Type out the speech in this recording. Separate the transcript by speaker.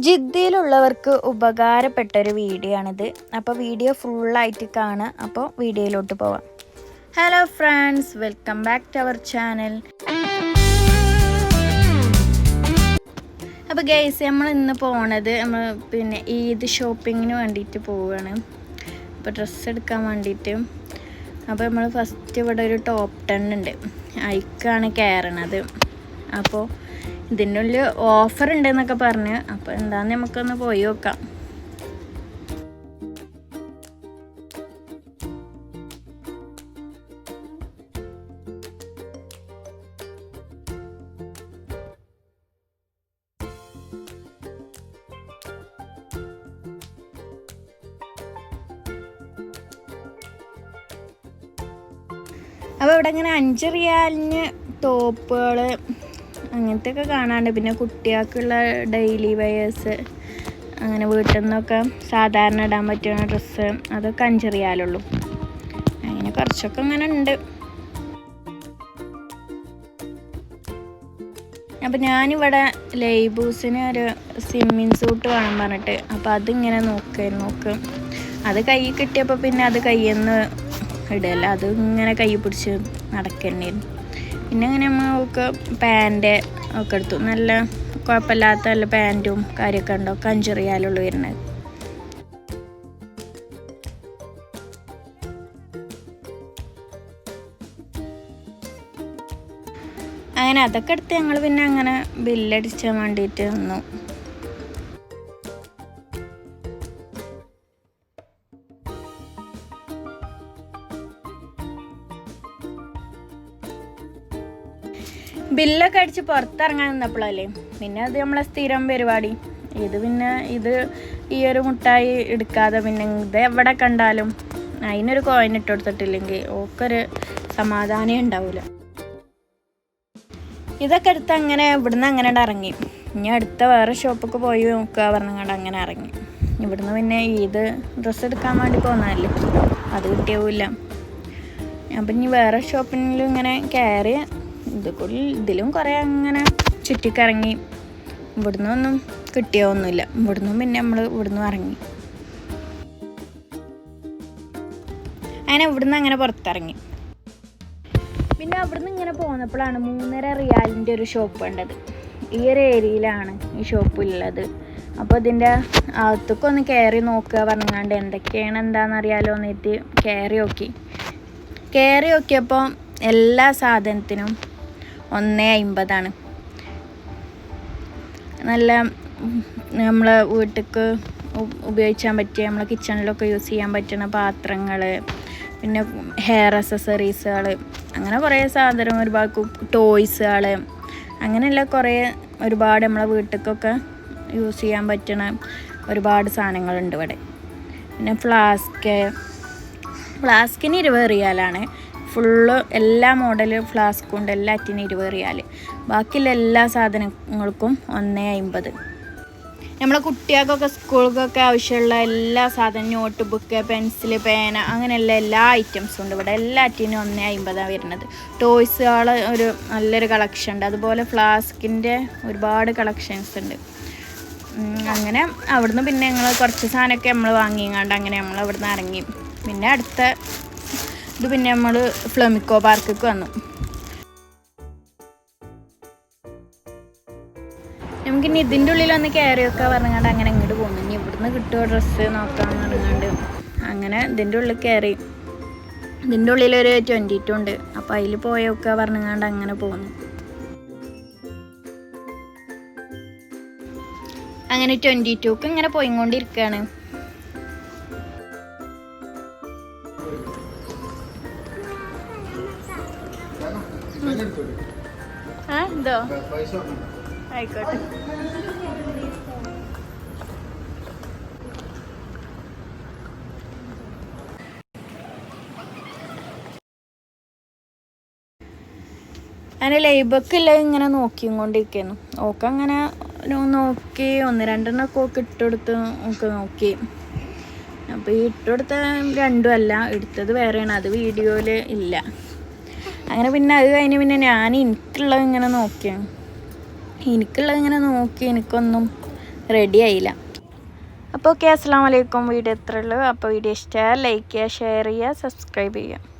Speaker 1: ജിദ്ദയിലുള്ളവർക്ക് ഉപകാരപ്പെട്ടൊരു video ആണിത്. അപ്പോൾ video ഫുള്ളായിട്ട് കാണുക. അപ്പോൾ വീഡിയോയിലോട്ട് പോവാം. Hello friends, welcome back to our channel. അപ്പോൾ ഗൈസ്, നമ്മൾ ഇന്ന് പോണത് നമ്മൾ ഈദ് ഷോപ്പിങ്ങിന് വേണ്ടിയിട്ട് പോവുകയാണ്. അപ്പോൾ ഡ്രസ്സ് എടുക്കാൻ വേണ്ടിയിട്ട്. അപ്പോൾ നമ്മൾ ഫസ്റ്റ് ഇവിടെ ഒരു ടോപ്പ് 10 ഉണ്ട്, അതിക്കാണ് കയറണത്. അപ്പോൾ ഇതിൻ്റെ ഉള്ളിൽ ഓഫർ ഉണ്ടെന്നൊക്കെ പറഞ്ഞ്, അപ്പോൾ എന്താണെന്ന് നമുക്കൊന്ന് പോയി നോക്കാം. അപ്പോൾ ഇവിടെ ഇങ്ങനെ 5 റിയാലിന് ടോപ്പുകൾ അങ്ങനത്തെ ഒക്കെ കാണാണ്ട്. പിന്നെ കുട്ടികൾക്കുള്ള ഡെയിലി വെയേഴ്സ്, അങ്ങനെ വീട്ടിൽ നിന്നൊക്കെ സാധാരണ ഇടാൻ പറ്റുന്ന ഡ്രസ്സ്, അതൊക്കെ 5 റിയാലുള്ളൂ. അങ്ങനെ കുറച്ചൊക്കെ ഇങ്ങനെ ഉണ്ട്. അപ്പം ഞാനിവിടെ ലൈബൂസിന് ഒരു സ്വിമ്മിങ് സൂട്ട് വേണം പറഞ്ഞിട്ട്, അപ്പോൾ അതിങ്ങനെ നോക്കും. അത് കൈ കിട്ടിയപ്പോൾ പിന്നെ അത് കയ്യിൽ നിന്ന് ഇടല്ല, അത് ഇങ്ങനെ കൈ പിടിച്ച് നടക്കണ്ടായിരുന്നു. പിന്നെ അങ്ങനെ നമ്മൾക്ക് പാൻറ് ഒക്കെ എടുത്തു. നല്ല കുഴപ്പമില്ലാത്ത നല്ല പാൻറ്റും കാര്യമൊക്കെ ഉണ്ടോ, 5 റിയാലുള്ളൂ വരുന്നത്. അങ്ങനെ അതൊക്കെ എടുത്ത് ഞങ്ങൾ പിന്നെ അങ്ങനെ ബില്ലടിച്ചാൻ വേണ്ടിയിട്ട് വന്നു. ബില്ലൊക്കെ അടിച്ച് പുറത്തിറങ്ങാൻ നിന്നപ്പോഴല്ലേ പിന്നെ അത് നമ്മളെ സ്ഥിരം പരിപാടി. ഇത് ഈ ഒരു മുട്ടായി എടുക്കാതെ പിന്നെ ഇത് എവിടെ കണ്ടാലും അതിനൊരു കോയിൻ ഇട്ട് കൊടുത്തിട്ടില്ലെങ്കിൽ ഓക്കൊരു സമാധാനം ഉണ്ടാവില്ല. ഇതൊക്കെ എടുത്ത് അങ്ങനെ ഇവിടുന്ന് അങ്ങനെ ഇറങ്ങി. ഇനി അടുത്ത വേറെ ഷോപ്പൊക്കെ പോയി നോക്കുക പറഞ്ഞങ്ങാണ്ട് അങ്ങനെ ഇറങ്ങി. ഇവിടുന്ന് പിന്നെ ഇത് ഡ്രസ്സ് എടുക്കാൻ വേണ്ടി പോകുന്നതല്ലേ, അത് കിട്ടിയാവില്ല. അപ്പം ഇനി വേറെ ഷോപ്പിലും ഇങ്ങനെ കയറി ഇതിലും കുറേ അങ്ങനെ ചുറ്റിക്കറങ്ങി. ഇവിടുന്നൊന്നും കിട്ടിയൊന്നുമില്ല. ഇവിടുന്ന് പിന്നെ നമ്മൾ ഇവിടുന്ന് ഇറങ്ങി. അങ്ങനെ ഇവിടുന്ന് അങ്ങനെ പുറത്തിറങ്ങി. പിന്നെ അവിടുന്ന് ഇങ്ങനെ പോന്നപ്പോഴാണ് 3.5 റിയാലിൻ്റെ ഒരു ഷോപ്പ് കണ്ടത്. ഈ ഒരു ഏരിയയിലാണ് ഈ ഷോപ്പുള്ളത്. അപ്പോൾ ഇതിൻ്റെ അകത്തൊക്കെ ഒന്ന് കയറി നോക്കുക പറഞ്ഞാണ്ട് എന്തൊക്കെയാണ് എന്താണെന്നറിയാലോ എന്നിട്ട് കയറി നോക്കിയപ്പോൾ എല്ലാ സാധനത്തിനും 1.50 നല്ല നമ്മളെ വീട്ടിലേക്ക് ഉപയോഗിക്കാൻ പറ്റിയ, നമ്മളെ കിച്ചണിലൊക്കെ യൂസ് ചെയ്യാൻ പറ്റുന്ന പാത്രങ്ങൾ, പിന്നെ ഹെയർ അക്സസറീസുകൾ, അങ്ങനെ കുറേ സാധനം, ഒരുപാട് ടോയ്സുകൾ, അങ്ങനെയുള്ള ഒരുപാട് നമ്മളെ വീട്ടിലേക്കൊക്കെ യൂസ് ചെയ്യാൻ പറ്റുന്ന ഒരുപാട് സാധനങ്ങളുണ്ട് ഇവിടെ. പിന്നെ ഫ്ലാസ്കിന് 20 റിയാലാണ്. ഫുള്ള് എല്ലാ മോഡൽ ഫ്ലാസ്കും ഉണ്ട്, എല്ലാറ്റിനും 20 റിയാൽ. ബാക്കിയുള്ള എല്ലാ സാധനങ്ങൾക്കും 1.50. നമ്മളെ കുട്ടികൾക്കൊക്കെ സ്കൂളിലൊക്കെ ആവശ്യമുള്ള എല്ലാ സാധനം, നോട്ട് ബുക്ക്, പെൻസിൽ, പേന, അങ്ങനെയുള്ള എല്ലാ ഐറ്റംസും ഉണ്ട് ഇവിടെ. എല്ലാറ്റിനും 1.50 വരുന്നത്. ടോയ്സുകൾ ഒരു നല്ലൊരു കളക്ഷൻ ഉണ്ട്. അതുപോലെ ഫ്ലാസ്കിൻ്റെ ഒരുപാട് കളക്ഷൻസ് ഉണ്ട്. അങ്ങനെ അവിടുന്ന് പിന്നെ ഞങ്ങൾ കുറച്ച് സാധനമൊക്കെ നമ്മൾ വാങ്ങിങ്ങാണ്ട് അങ്ങനെ നമ്മൾ അവിടുന്ന് ഇറങ്ങി. പിന്നെ പിന്നെ നമ്മൾ ഫ്ലെമിക്കോ പാർക്കിലേക്ക് വന്നു. നമുക്കിനി ഇതിൻ്റെ ഉള്ളിലൊന്ന് കയറിയൊക്കെ പറഞ്ഞാണ്ട് അങ്ങനെ ഇങ്ങോട്ട് പോകുന്നു. ഇനി ഇവിടുന്ന് കിട്ടുമോ ഡ്രസ്സ് നോക്കാമെന്ന് പറഞ്ഞാണ്ട് അങ്ങനെ ഇതിൻ്റെ ഉള്ളിൽ കയറി. ഇതിൻ്റെ ഉള്ളിലൊരു 22 ഉണ്ട്. അപ്പോൾ അതിൽ പോയൊക്കെ പറഞ്ഞാണ്ട് അങ്ങനെ പോകുന്നു. അങ്ങനെ 22ക്ക് ഇങ്ങനെ പോയിക്കൊണ്ടിരിക്കുകയാണ്. എന്തോ ആയിക്കോട്ടെ. അങ്ങനെ ലൈബൊക്കെ ഇങ്ങനെ നോക്കിക്കൊണ്ടിരിക്കുന്നു. ഓക്കങ്ങനെ നോക്കി 1-2 ഒക്കെ ഇട്ടുകൊടുത്ത് നോക്കി. അപ്പോൾ ഈ ഇട്ടുകൊടുത്ത 2 അല്ല, എടുത്തത് വേറെയാണ്, അത് വീഡിയോയിൽ ഇല്ല. അങ്ങനെ പിന്നെ അത് കഴിഞ്ഞ് പിന്നെ ഞാൻ എനിക്കുള്ളത് ഇങ്ങനെ നോക്കി എനിക്കൊന്നും റെഡി ആയില്ല. അപ്പോൾ ഓക്കെ, അസ്സലാമു അലൈക്കും. വീഡിയോ എത്ര ഉള്ളൂ. അപ്പോൾ വീഡിയോ ഇഷ്ടമായാൽ ലൈക്ക് ചെയ്യുക, ഷെയർ ചെയ്യുക, സബ്സ്ക്രൈബ് ചെയ്യുക.